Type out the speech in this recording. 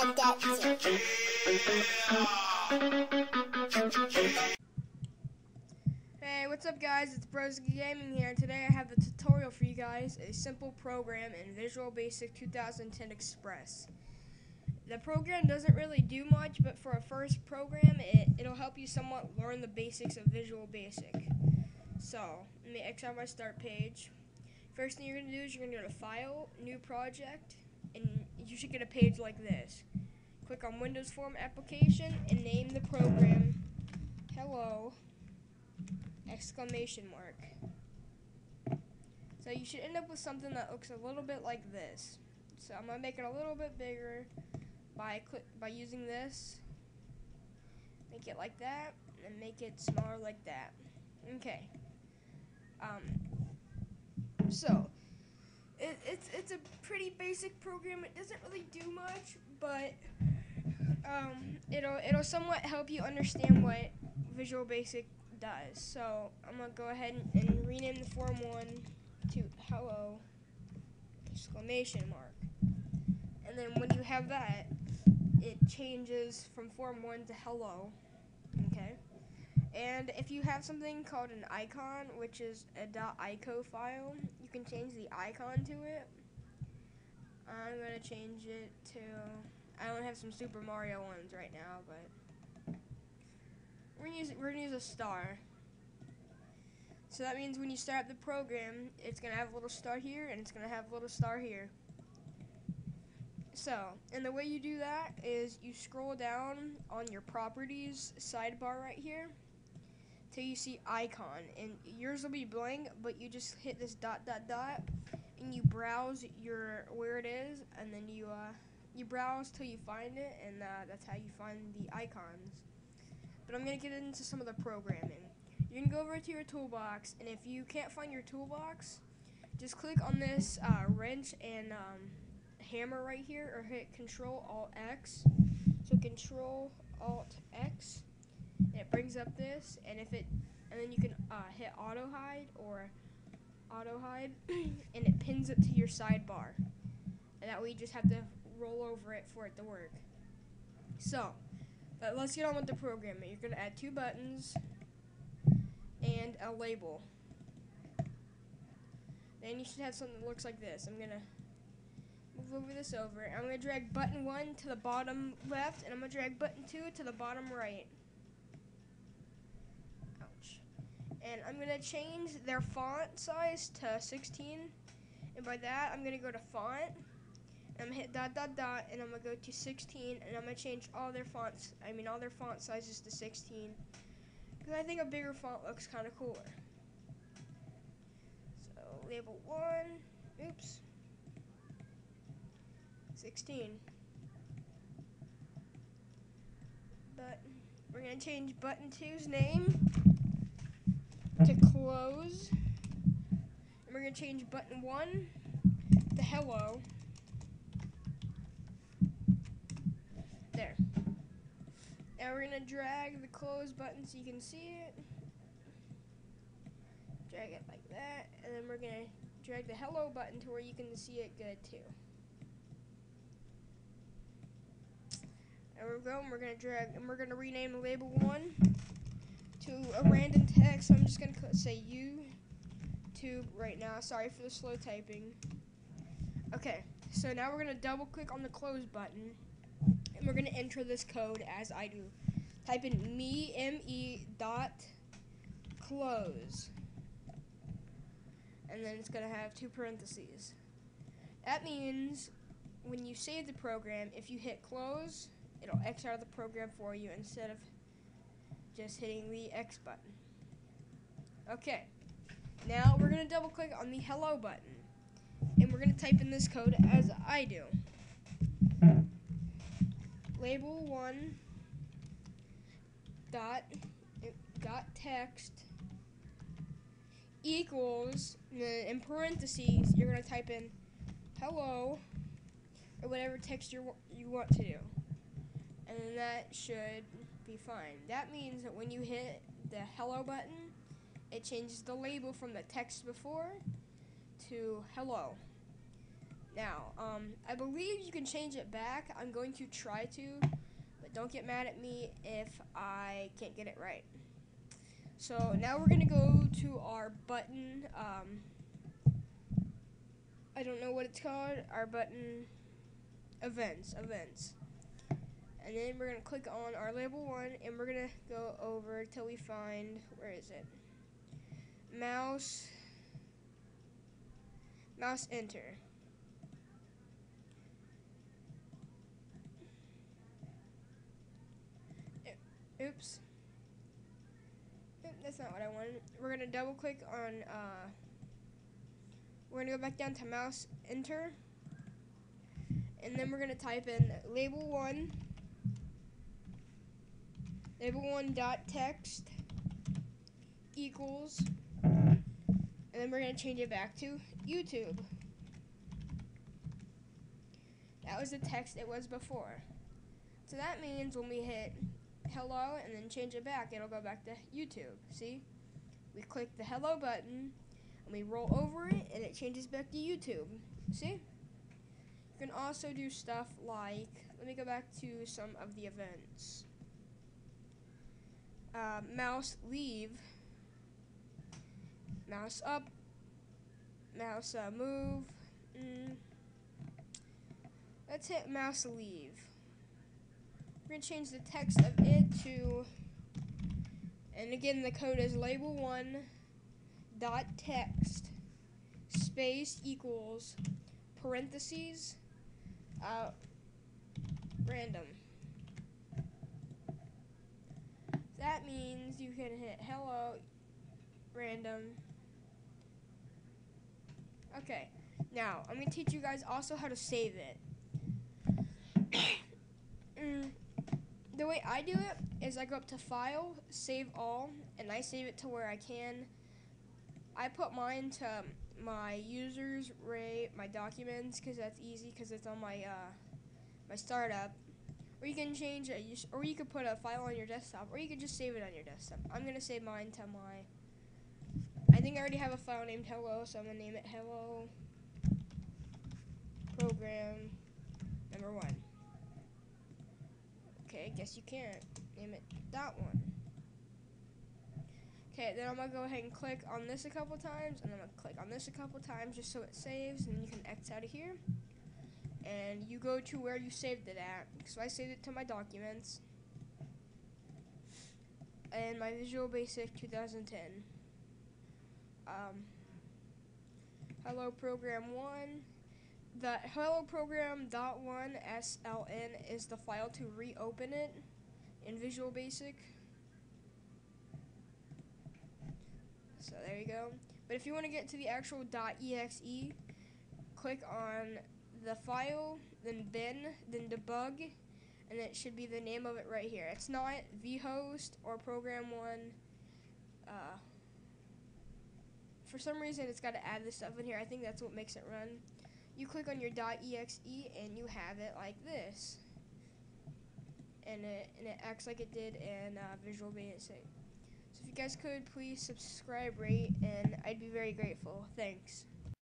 Adapted. Hey, what's up guys? It's Broski Gaming here, and today I have the tutorial for you guys, a simple program in Visual Basic 2010 Express. The program doesn't really do much, but for a first program, it'll help you somewhat learn the basics of Visual Basic. So, let me X out my start page. First thing you're going to do is you're going to go to File, New Project, and you should get a page like this. Click on Windows Form Application and name the program Hello! Exclamation mark. So you should end up with something that looks a little bit like this. So I'm going to make it a little bit bigger by using this. Make it like that, and make it smaller like that. Okay. So it's a pretty basic program. It doesn't really do much, but it'll somewhat help you understand what Visual Basic does. So I'm gonna go ahead and rename the form 1 to Hello! Exclamation mark. And then when you have that, it changes from form 1 to Hello. Okay. And if you have something called an icon, which is a .ico file, you can change the icon to it. I'm gonna change it to, I only have some Super Mario ones right now, but we're gonna use a star. So that means when you start up the program, it's gonna have a little star here, and it's gonna have a little star here. So, and the way you do that is you scroll down on your properties sidebar right here till you see icon, and yours will be blank, but you just hit this dot dot dot and you browse where it is, and then you browse till you find it, and that's how you find the icons. But I'm gonna get into some of the programming. You can go over to your toolbox, and if you can't find your toolbox, just click on this wrench and hammer right here, or hit Control-Alt-X. So Control-Alt-X, and it brings up this, and then you can hit auto hide or auto hide, and it pins it to your sidebar, and that way you just have to roll over it for it to work. So let's get on with the programming. You're gonna add 2 buttons and a label. Then you should have something that looks like this. I'm gonna move this over. I'm gonna drag button 1 to the bottom left, and I'm gonna drag button 2 to the bottom right. Ouch. And I'm gonna change their font size to 16, and by that I'm gonna go to font, and I'm gonna hit dot dot dot, and I'm gonna go to 16, and I'm gonna change all their font sizes to 16, because I think a bigger font looks kind of cooler. So label 1, oops, 16. But we're gonna change button 2's name to Close, and we're gonna change button 1 to Hello. There. Now we're gonna drag the Close button so you can see it. Drag it like that, and then we're gonna drag the Hello button to where you can see it good too. And we're gonna drag, and we're gonna rename the label 1 to a random text. So I'm just gonna say YouTube right now. Sorry for the slow typing. Okay, so now we're gonna double click on the Close button, and we're gonna enter this code as I do. Type in me dot close, and then it's gonna have 2 parentheses. That means when you save the program, if you hit close, it'll X out of the program for you instead of just hitting the X button. Okay, now we're gonna double click on the Hello button, and we're gonna type in this code as I do. Label 1 dot text equals, in parentheses, you're gonna type in hello, or whatever text you want to do, and then that should be fine. That means that when you hit the Hello button, it changes the label from the text before to hello. Now, I believe you can change it back. I'm going to try to, but don't get mad at me if I can't get it right. So now we're gonna go to our button. I don't know what it's called. Our button, events. And then we're gonna click on our label 1, and we're gonna go over till we find, where is it? Mouse enter. Oops. That's not what I wanted. We're gonna double click on, we're gonna go back down to mouse enter. And then we're gonna type in label 1 dot text equals, and then we're gonna change it back to YouTube. That was the text it was before. So that means when we hit hello and then change it back, it'll go back to YouTube. See? We click the hello button and we roll over it and it changes back to YouTube. See? You can also do stuff like, let me go back to some of the events. Mouse leave, mouse up, mouse move. Let's hit mouse leave. We're going to change the text of it to, and again the code is label 1 dot text space equals parentheses random. That means you can hit hello random. Okay, now I'm going to teach you guys also how to save it. The way I do it is I go up to File, Save All, and I save it to where I can. I put mine to my users, rate, my documents, because that's easy, because it's on my my startup. Or you can change it, or you could put a file on your desktop, or you could just save it on your desktop. I'm gonna save mine to I think I already have a file named hello, so I'm gonna name it hello program number 1. Okay, guess you can't name it that one. Okay, then I'm gonna go ahead and click on this a couple times, and I'm gonna click on this a couple times just so it saves, and then you can X out of here. And you go to where you saved it at. So I saved it to my documents and my Visual Basic 2010. Hello Program 1. The hello program .1 SLN is the file to reopen it in Visual Basic. So there you go. But if you want to get to the actual .exe, click on the file, then bin, then debug, and it should be the name of it right here. It's not vhost or program 1. For some reason, it's got to add this stuff in here. I think that's what makes it run. You click on your .exe and you have it like this, and it acts like it did in Visual Basic. So if you guys could please subscribe, rate, and I'd be very grateful. Thanks.